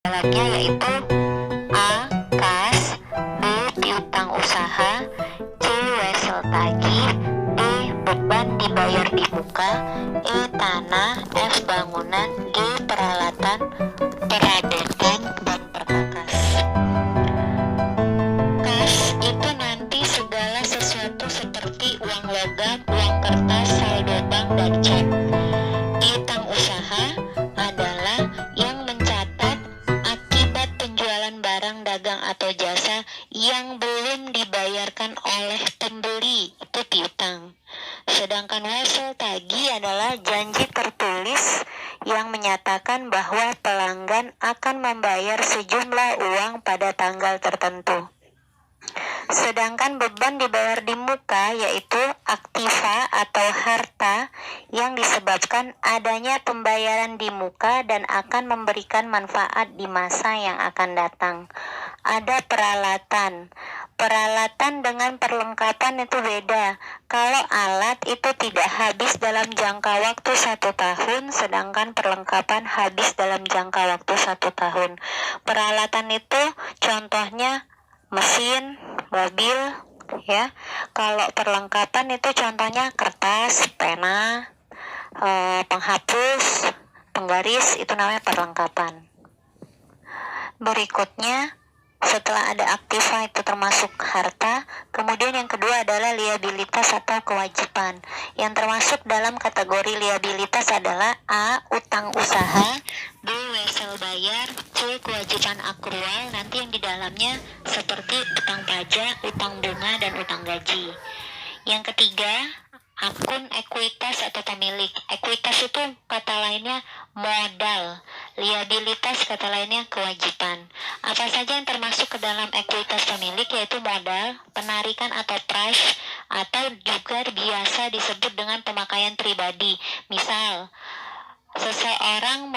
Alatnya yaitu A. Kas, B. Piutang usaha, C. Wesel tagih, D. Beban dibayar di muka, E. Tanah, F. Bangunan, G. Peralatan, perabotan, dan perkakas. Kas itu nanti segala sesuatu seperti uang logam, uang kertas, saldo bank, dan cek. Piutang usaha adalah yang mencatat akibat penjualan barang, dagang, atau jasa yang belum dibayarkan oleh pembeli, itu piutang. Sedangkan wesel tagih adalah janji tertulis yang menyatakan bahwa pelanggan akan membayar sejumlah uang pada tanggal tertentu. Sedangkan beban dibayar di muka yaitu aktiva atau harta yang disebabkan adanya pembayaran di muka dan akan memberikan manfaat di masa yang akan datang. Ada peralatan. Peralatan dengan perlengkapan itu beda. Kalau alat itu tidak habis dalam jangka waktu 1 tahun, sedangkan perlengkapan habis dalam jangka waktu 1 tahun. Peralatan itu contohnya mesin, mobil, ya. Kalau perlengkapan itu contohnya kertas, pena, penghapus, penggaris, itu namanya perlengkapan. Berikutnya, setelah ada aktiva itu termasuk harta, kemudian yang kedua adalah liabilitas atau kewajiban. Yang termasuk dalam kategori liabilitas adalah A. Utang usaha, B. Wesel bayar, C. Kewajiban akrual, nanti yang di dalamnya seperti utang pajak, utang bunga, dan utang gaji. Yang ketiga, akun ekuitas atau pemilik. Ekuitas itu kata lainnya modal, liabilitas kata lainnya kewajiban. Apa saja yang termasuk ke dalam ekuitas pemilik yaitu modal, penarikan atau price, atau juga biasa disebut dengan pemakaian pribadi. Misal, seseorang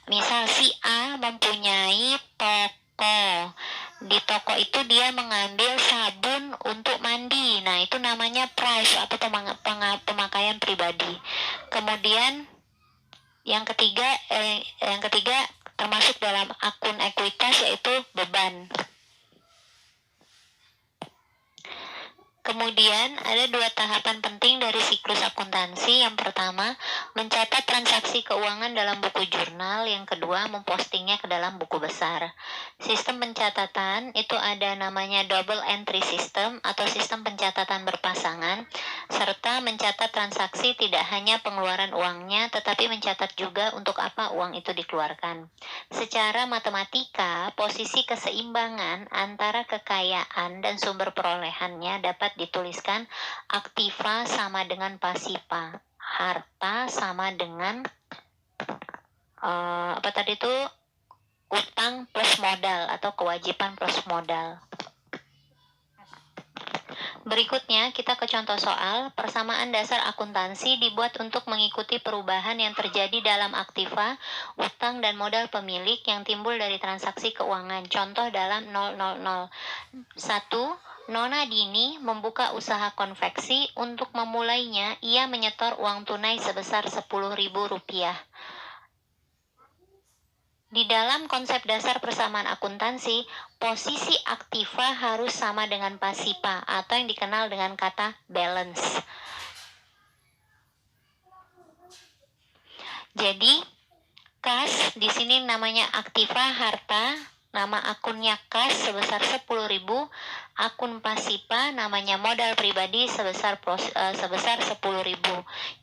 misal si A mempunyai toko. Di toko itu dia mengambil sabun untuk mandi. Nah, itu namanya price atau pemakaian pribadi. Kemudian yang ketiga termasuk dalam akun ekuitas yaitu beban. Kemudian ada 2 tahapan penting dari siklus akuntansi. Yang pertama, mencatat transaksi keuangan dalam buku jurnal. Yang kedua, mempostingnya ke dalam buku besar. Sistem pencatatan itu ada namanya double entry system atau sistem pencatatan berpasangan, serta mencatat transaksi tidak hanya pengeluaran uangnya, tetapi mencatat juga untuk apa uang itu dikeluarkan. Secara matematika, posisi keseimbangan antara kekayaan dan sumber perolehannya dapat dituliskan aktiva sama dengan pasiva, harta sama dengan utang plus modal atau kewajiban plus modal. Berikutnya kita ke contoh soal. Persamaan dasar akuntansi dibuat untuk mengikuti perubahan yang terjadi dalam aktiva, utang, dan modal pemilik yang timbul dari transaksi keuangan. Contoh dalam 000. 1. Nona Dini membuka usaha konveksi. Untuk memulainya, ia menyetor uang tunai sebesar Rp10.000. Di dalam konsep dasar persamaan akuntansi, posisi aktiva harus sama dengan pasiva atau yang dikenal dengan kata balance. Jadi, kas di sini namanya aktiva harta, nama akunnya kas sebesar 10.000, akun pasiva namanya modal pribadi sebesar 10.000.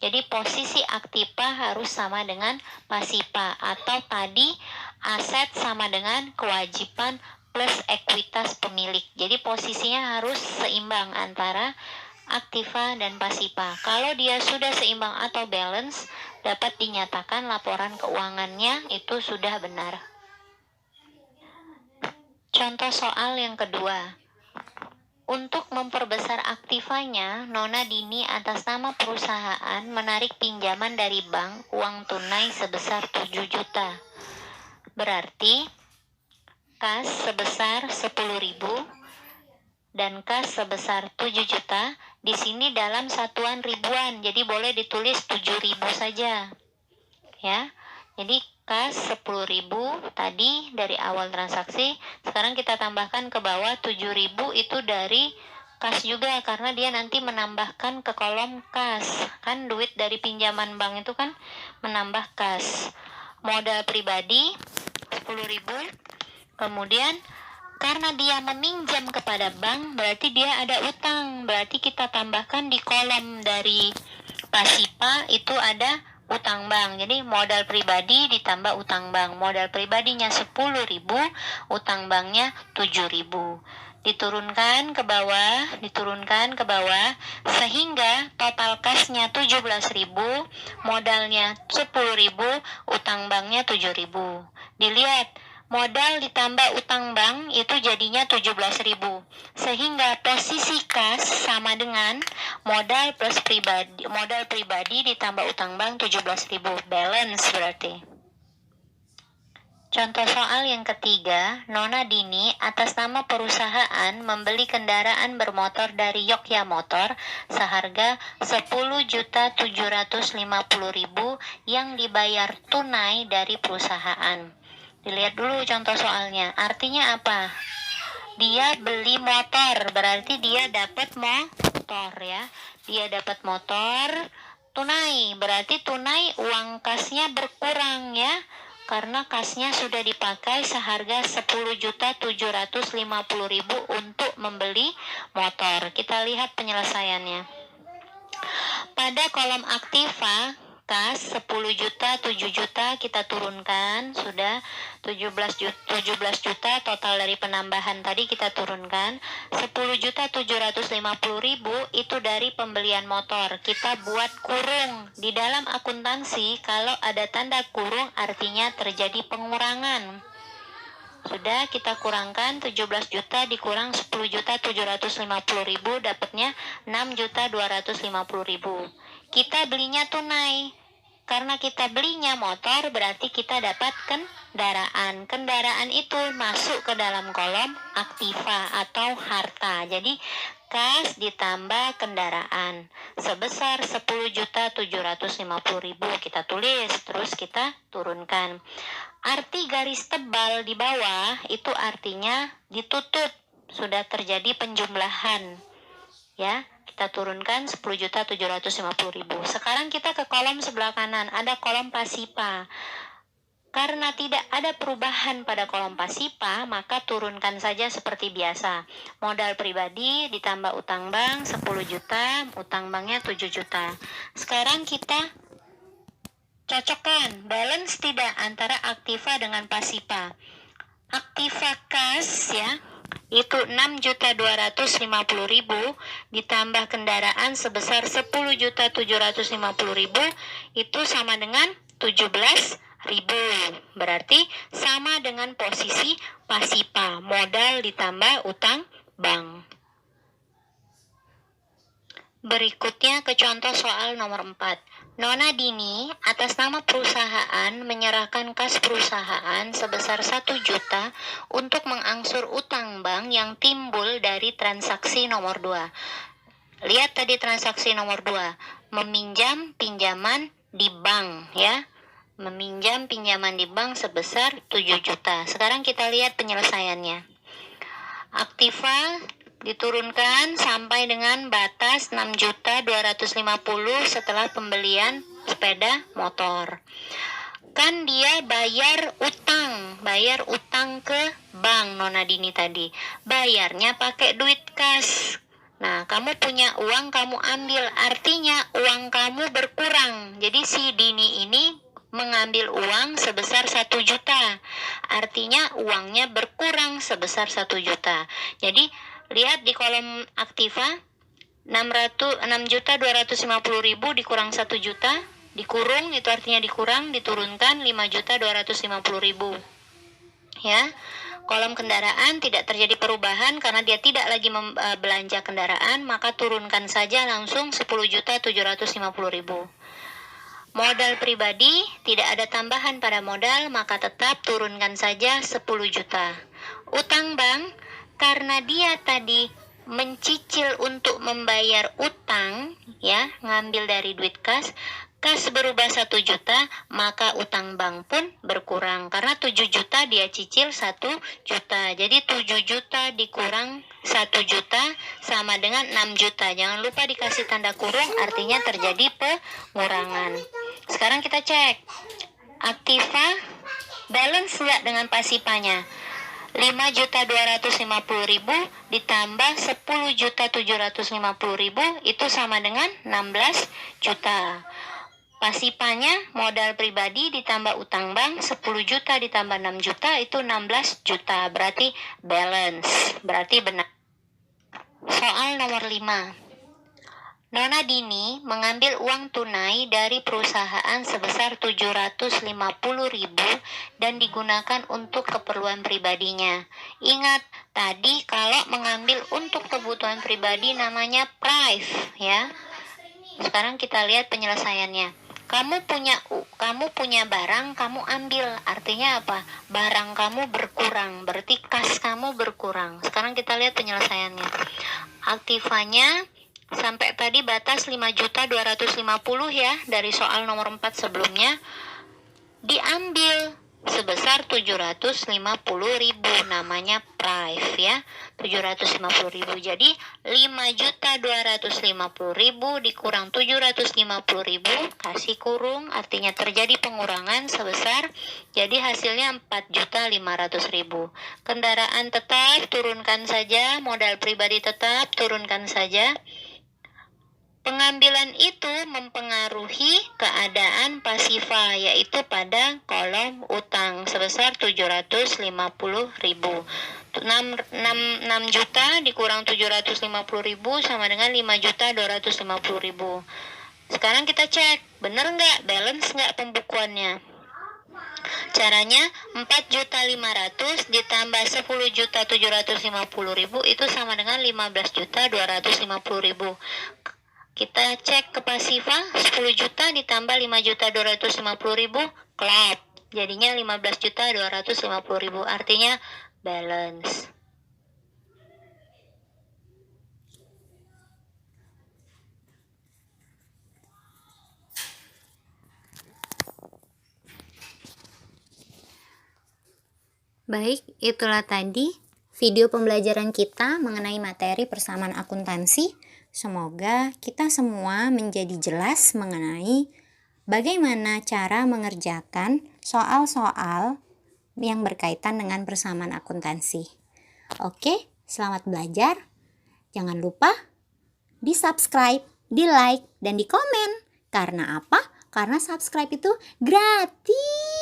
Jadi posisi aktiva harus sama dengan pasiva atau tadi aset sama dengan kewajiban plus ekuitas pemilik. Jadi posisinya harus seimbang antara aktiva dan pasiva. Kalau dia sudah seimbang atau balance, dapat dinyatakan laporan keuangannya itu sudah benar. Contoh soal yang kedua. Untuk memperbesar aktivanya, Nona Dini atas nama perusahaan menarik pinjaman dari bank uang tunai sebesar 7 juta. Berarti kas sebesar 10.000 dan kas sebesar 7 juta. Di sini dalam satuan ribuan, jadi boleh ditulis 7.000 saja. Ya. Jadi kas 10.000 tadi dari awal transaksi. Sekarang kita tambahkan ke bawah 7.000 itu dari kas juga, karena dia nanti menambahkan ke kolom kas. Kan duit dari pinjaman bank itu kan menambah kas. Modal pribadi 10.000. Kemudian karena dia meminjam kepada bank, berarti dia ada utang. Berarti kita tambahkan di kolom dari pasipa itu ada utang bank. Jadi modal pribadi ditambah utang bank. Modal pribadinya 10.000, utang banknya 7.000. Diturunkan ke bawah, sehingga total kasnya 17.000, modalnya 10.000, utang banknya 7.000. Dilihat, modal ditambah utang bank itu jadinya 17.000. Sehingga posisi kas sama dengan modal pribadi ditambah utang bank 17.000. Balance berarti. Contoh soal yang ketiga, Nona Dini atas nama perusahaan membeli kendaraan bermotor dari Yogya Motor seharga 10.750.000 yang dibayar tunai dari perusahaan. Dilihat dulu contoh soalnya. Artinya apa? Dia beli motor, berarti dia dapat motor ya. Dia dapat motor tunai, berarti tunai uang kasnya berkurang ya. Karena kasnya sudah dipakai seharga 10.750.000 untuk membeli motor. Kita lihat penyelesaiannya. Pada kolom aktiva, kas 10 juta, 7 juta kita turunkan, sudah 17 juta total dari penambahan tadi kita turunkan. 10.750.000 itu dari pembelian motor. Kita buat kurung. Di dalam akuntansi kalau ada tanda kurung artinya terjadi pengurangan. Sudah kita kurangkan 17 juta dikurang 10.750.000 dapatnya 6.250.000. Kita belinya tunai. Karena kita belinya motor berarti kita dapat kendaraan. Kendaraan itu masuk ke dalam kolom aktiva atau harta. Jadi kas ditambah kendaraan sebesar 10.750.000 kita tulis, terus kita turunkan. Arti garis tebal di bawah itu artinya ditutup, sudah terjadi penjumlahan. Ya, kita turunkan 10.750.000. Sekarang kita ke kolom sebelah kanan, ada kolom pasipa. Karena tidak ada perubahan pada kolom pasipa, maka turunkan saja seperti biasa. Modal pribadi ditambah utang bank 10 juta, utang banknya 7 juta. Sekarang kita cocokkan balance tidak antara aktiva dengan pasipa. Aktiva kas ya, itu 6.250.000 ditambah kendaraan sebesar 10.750.000 itu sama dengan 17.000. Berarti sama dengan posisi pasipa, modal ditambah utang bank. Berikutnya ke contoh soal nomor 4. Nona Dini atas nama perusahaan menyerahkan kas perusahaan sebesar 1 juta untuk mengangsur utang bank yang timbul dari transaksi nomor 2. Lihat tadi transaksi nomor 2, meminjam pinjaman di bank ya. Meminjam pinjaman di bank sebesar 7 juta. Sekarang kita lihat penyelesaiannya. Aktiva diturunkan sampai dengan batas 6.250.000 setelah pembelian sepeda motor. Kan dia bayar utang ke bank Nona Dini tadi. Bayarnya pakai duit kas. Nah, kamu punya uang, kamu ambil. Artinya uang kamu berkurang. Jadi si Dini ini mengambil uang sebesar 1 juta. Artinya uangnya berkurang sebesar 1 juta. Jadi lihat di kolom aktiva 6.250.000 dikurang 1 juta, dikurung itu artinya dikurang, diturunkan 5.250.000. Ya. Kolom kendaraan tidak terjadi perubahan karena dia tidak lagi belanja kendaraan, maka turunkan saja langsung 10.750.000. Modal pribadi tidak ada tambahan pada modal, maka tetap turunkan saja 10 juta. Utang bank karena dia tadi mencicil untuk membayar utang, ya, ngambil dari duit kas, kas berubah 1 juta, maka utang bank pun berkurang. Karena 7 juta dia cicil 1 juta. Jadi 7 juta dikurang 1 juta sama dengan 6 juta. Jangan lupa dikasih tanda kurung, artinya terjadi pengurangan. Sekarang kita cek. Aktiva balance nggak dengan pasifanya? 5.250.000 ditambah 10.750.000 itu sama dengan 16 juta. Pasifanya modal pribadi ditambah utang bank 10 juta ditambah 6 juta itu 16 juta. Berarti balance. Berarti benar. Soal nomor 5. Nona Dini mengambil uang tunai dari perusahaan sebesar 750.000 dan digunakan untuk keperluan pribadinya. Ingat, tadi kalau mengambil untuk kebutuhan pribadi namanya prive, ya. Sekarang kita lihat penyelesaiannya. Kamu punya barang, kamu ambil. Artinya apa? Barang kamu berkurang, berarti kas kamu berkurang. Sekarang kita lihat penyelesaiannya. Aktivanya sampai tadi batas 5.250 ya, dari soal nomor 4 sebelumnya, diambil sebesar 750.000, namanya prive ya, 750.000. Jadi 5.250.000 dikurang 750.000 kasih kurung, artinya terjadi pengurangan sebesar, jadi hasilnya 4.500.000. Kendaraan tetap turunkan saja, modal pribadi tetap turunkan saja. Pengambilan itu mempengaruhi keadaan pasifa, yaitu pada kolom utang sebesar 750.000. 6 juta dikurang 750.000 sama dengan 5.250.000. Sekarang kita cek, bener nggak, balance nggak pembukuannya. Caranya 4.500.000 ditambah 10.750.000 itu sama dengan 15.250.000. Kita cek ke pasifa, 10 juta ditambah 5.250.000, klop. Jadinya 15.250.000, artinya balance. Baik, itulah tadi video pembelajaran kita mengenai materi persamaan akuntansi. Semoga kita semua menjadi jelas mengenai bagaimana cara mengerjakan soal-soal yang berkaitan dengan persamaan akuntansi. Oke, selamat belajar. Jangan lupa di-subscribe, di-like, dan di-komen. Karena apa? Karena subscribe itu gratis.